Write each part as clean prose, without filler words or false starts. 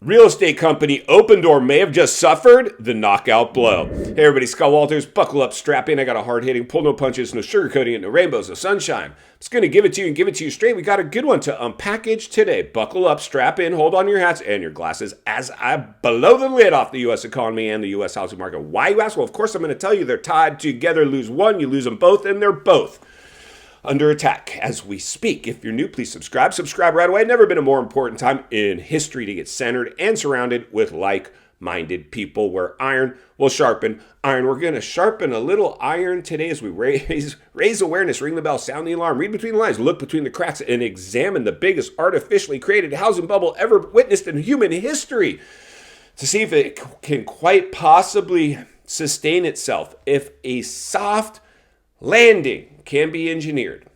Real estate company Opendoor may have just suffered the knockout blow. Hey everybody, Scott Walters. Buckle up, strap in. I got a hard-hitting, pull no punches, no sugarcoating it, no rainbows, no sunshine. I'm just going to give it to you and give it to you straight. We got a good one to unpackage today. Buckle up, strap in, hold on your hats and your glasses as I blow the lid off the U.S. economy and the U.S. housing market. Why, you ask? Well, of course I'm going to tell you they're tied together. Lose one, you lose them both, and they're both under attack as we speak. If you're new, please subscribe. Subscribe right away. Never been a more important time in history to get centered and surrounded with like-minded people where iron will sharpen iron. We're going to sharpen a little iron today as we raise awareness, ring the bell, sound the alarm, read between the lines, look between the cracks, and examine the biggest artificially created housing bubble ever witnessed in human history to see if it can quite possibly sustain itself. If a soft landing can be engineered.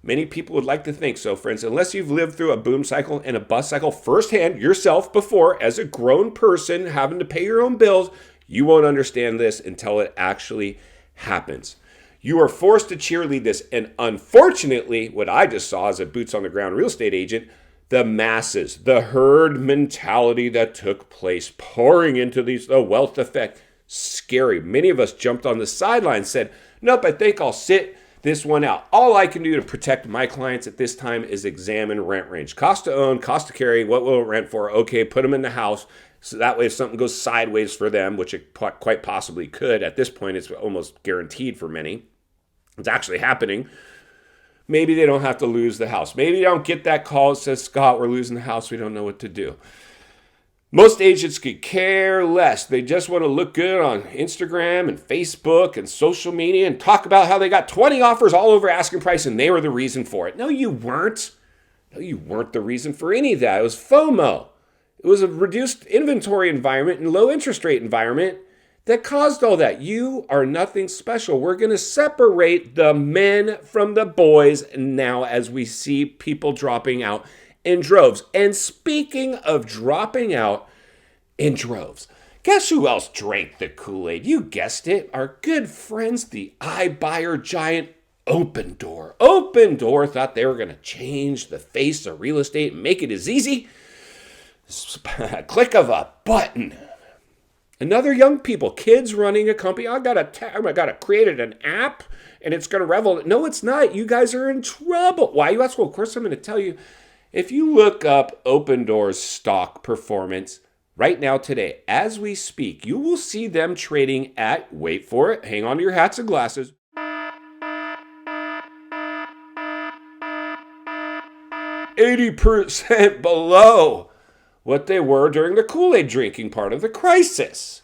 Many people would like to think so, friends. Unless you've lived through a boom cycle and a bust cycle firsthand yourself before as a grown person having to pay your own bills, you won't understand this until it actually happens. You are forced to cheerlead this. And unfortunately, what I just saw as a boots on the ground real estate agent, the masses, the herd mentality that took place pouring into the wealth effect, scary. Many of us jumped on the sidelines, said, nope, I think I'll sit this one out. All I can do to protect my clients at this time is examine rent range. Cost to own, cost to carry, what will it rent for? Okay, put them in the house. So that way if something goes sideways for them, which it quite possibly could, at this point it's almost guaranteed for many. It's actually happening. Maybe they don't have to lose the house. Maybe they don't get that call that says, Scott, we're losing the house. We don't know what to do. Most agents could care less. They just want to look good on Instagram and Facebook and social media and talk about how they got 20 offers all over asking price and they were the reason for it. No, you weren't. No, you weren't the reason for any of that. It was FOMO. It was a reduced inventory environment and low interest rate environment that caused all that. You are nothing special. We're going to separate the men from the boys now as we see people dropping out in droves. And speaking of dropping out in droves, guess who else drank the Kool-Aid? You guessed it. Our good friends, the iBuyer giant Opendoor. Opendoor thought they were going to change the face of real estate and make it as easy as a click of a button. Another young people, kids running a company. I got to create an app and it's going to revel. No, it's not. You guys are in trouble. Why, you ask? Well, of course I'm going to tell you. If you look up Opendoor's stock performance right now today, as we speak, you will see them trading at, wait for it, hang on to your hats and glasses, 80% below what they were during the Kool-Aid drinking part of the crisis.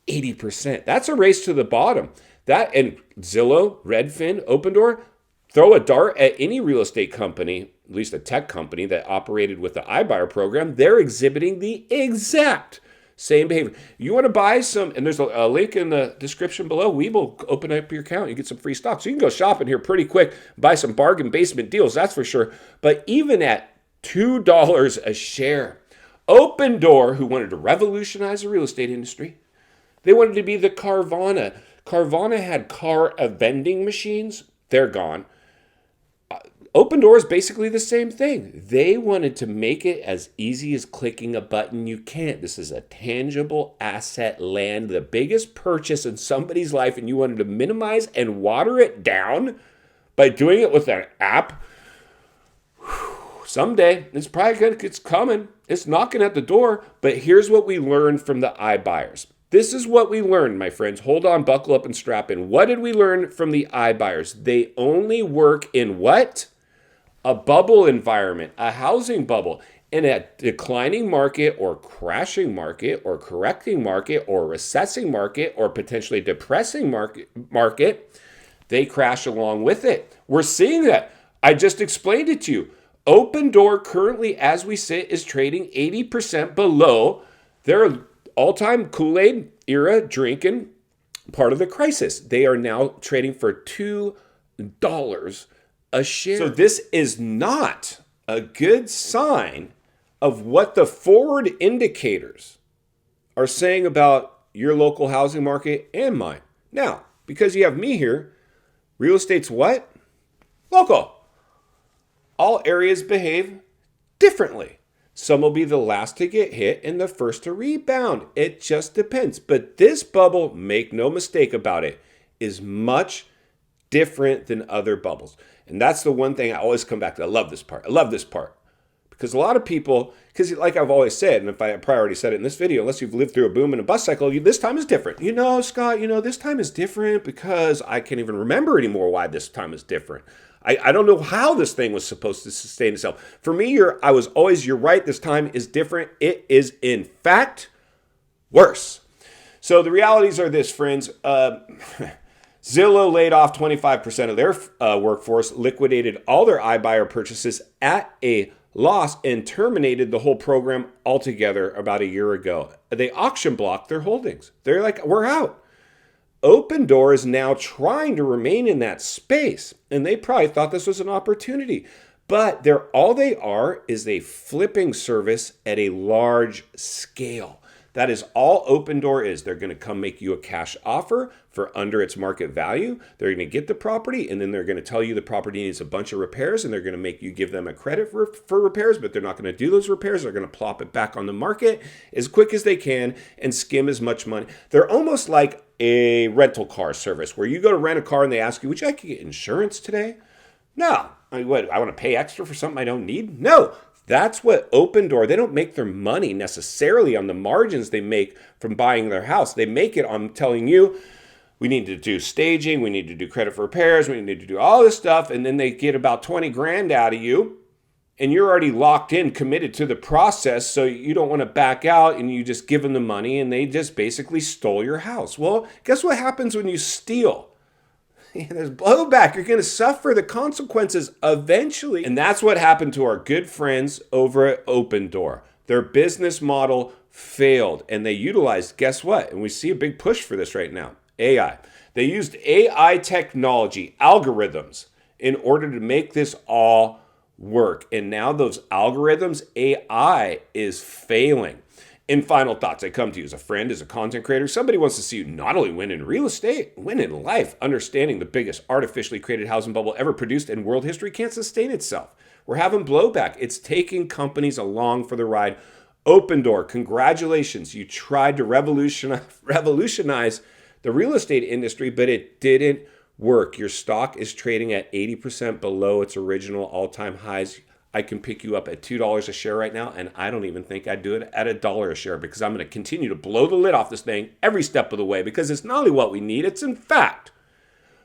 80%. That's a race to the bottom. That and Zillow, Redfin, Opendoor, throw a dart at any real estate company, at least a tech company that operated with the iBuyer program, they're exhibiting the exact same behavior. You want to buy some, and there's a link in the description below. We will open up your account. You get some free stock. So you can go shopping here pretty quick, buy some bargain basement deals, that's for sure. But even at $2 a share, Opendoor, who wanted to revolutionize the real estate industry, they wanted to be the Carvana. Carvana had car vending machines. They're gone. Opendoor is basically the same thing. They wanted to make it as easy as clicking a button. You can't. This is a tangible asset land, the biggest purchase in somebody's life, and you wanted to minimize and water it down by doing it with an app. Someday, it's probably good. It's coming. It's knocking at the door. But here's what we learned from the iBuyers. This is what we learned, my friends. Hold on, buckle up, and strap in. What did we learn from the iBuyers? They only work in what? A bubble environment, a housing bubble. In a declining market or crashing market or correcting market or recessing market or potentially depressing market, they crash along with it. We're seeing that. I just explained it to you. Opendoor currently, as we sit, is trading 80% below their all-time Kool-Aid era drinking part of the crisis. They are now trading for $2 a share. So this is not a good sign of what the forward indicators are saying about your local housing market and mine. Now, because you have me here, real estate's what? Local. All areas behave differently. Some will be the last to get hit and the first to rebound. It just depends. But this bubble, make no mistake about it, is much different than other bubbles. And that's the one thing I always come back to. I love this part. I love this part. Because a lot of people, because like I've always said, and if I probably already said it in this video, unless you've lived through a boom and a bust cycle, this time is different. Scott, this time is different because I can't even remember anymore why this time is different. I don't know how this thing was supposed to sustain itself. For me, you're right, this time is different. It is, in fact, worse. So the realities are this, friends. Zillow laid off 25% of their workforce, liquidated all their iBuyer purchases at a loss, and terminated the whole program altogether about a year ago. They auction blocked their holdings. They're like, we're out. Opendoor is now trying to remain in that space, and they probably thought this was an opportunity. But all they are is a flipping service at a large scale. That is all Opendoor is. They're going to come make you a cash offer for under its market value. They're going to get the property, and then they're going to tell you the property needs a bunch of repairs, and they're going to make you give them a credit for repairs, but they're not going to do those repairs. They're going to plop it back on the market as quick as they can and skim as much money. They're almost like a rental car service where you go to rent a car and they ask you, would you like to get insurance today? No. I want to pay extra for something I don't need? No. That's what Opendoor, they don't make their money necessarily on the margins they make from buying their house. They make it on telling you, we need to do staging, we need to do credit for repairs, we need to do all this stuff, and then they get about 20 grand out of you, and you're already locked in, committed to the process, so you don't want to back out, and you just give them the money, and they just basically stole your house. Well, guess what happens when you steal? There's blowback. You're going to suffer the consequences eventually. And that's what happened to our good friends over at Opendoor. Their business model failed, and they utilized, guess what? And we see a big push for this right now, AI. They used AI technology, algorithms, in order to make this all work. And now those algorithms, AI is failing. In final thoughts, I come to you as a friend, as a content creator. Somebody wants to see you not only win in real estate, win in life. Understanding the biggest artificially created housing bubble ever produced in world history can't sustain itself. We're having blowback. It's taking companies along for the ride. Opendoor, congratulations. You tried to revolutionize the real estate industry, but it didn't work. Your stock is trading at 80% below its original all-time highs. I can pick you up at $2 a share right now, and I don't even think I'd do it at $1 a share because I'm going to continue to blow the lid off this thing every step of the way because it's not only what we need, it's in fact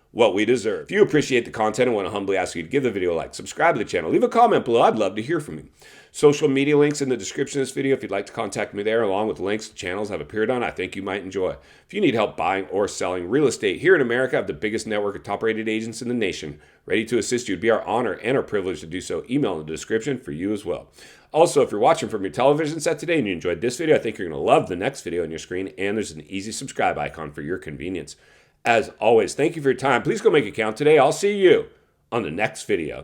what we deserve. If you appreciate the content, I want to humbly ask you to give the video a like, subscribe to the channel, leave a comment below. I'd love to hear from you. Social media links in the description of this video if you'd like to contact me there, along with links to channels I've appeared on I think you might enjoy. If you need help buying or selling real estate here in America, I have the biggest network of top-rated agents in the nation ready to assist you. It'd be our honor and our privilege to do so. Email in the description for you as well. Also, if you're watching from your television set today and you enjoyed this video, I think you're going to love the next video on your screen, and there's an easy subscribe icon for your convenience. As always, thank you for your time. Please go make it count today. I'll see you on the next video.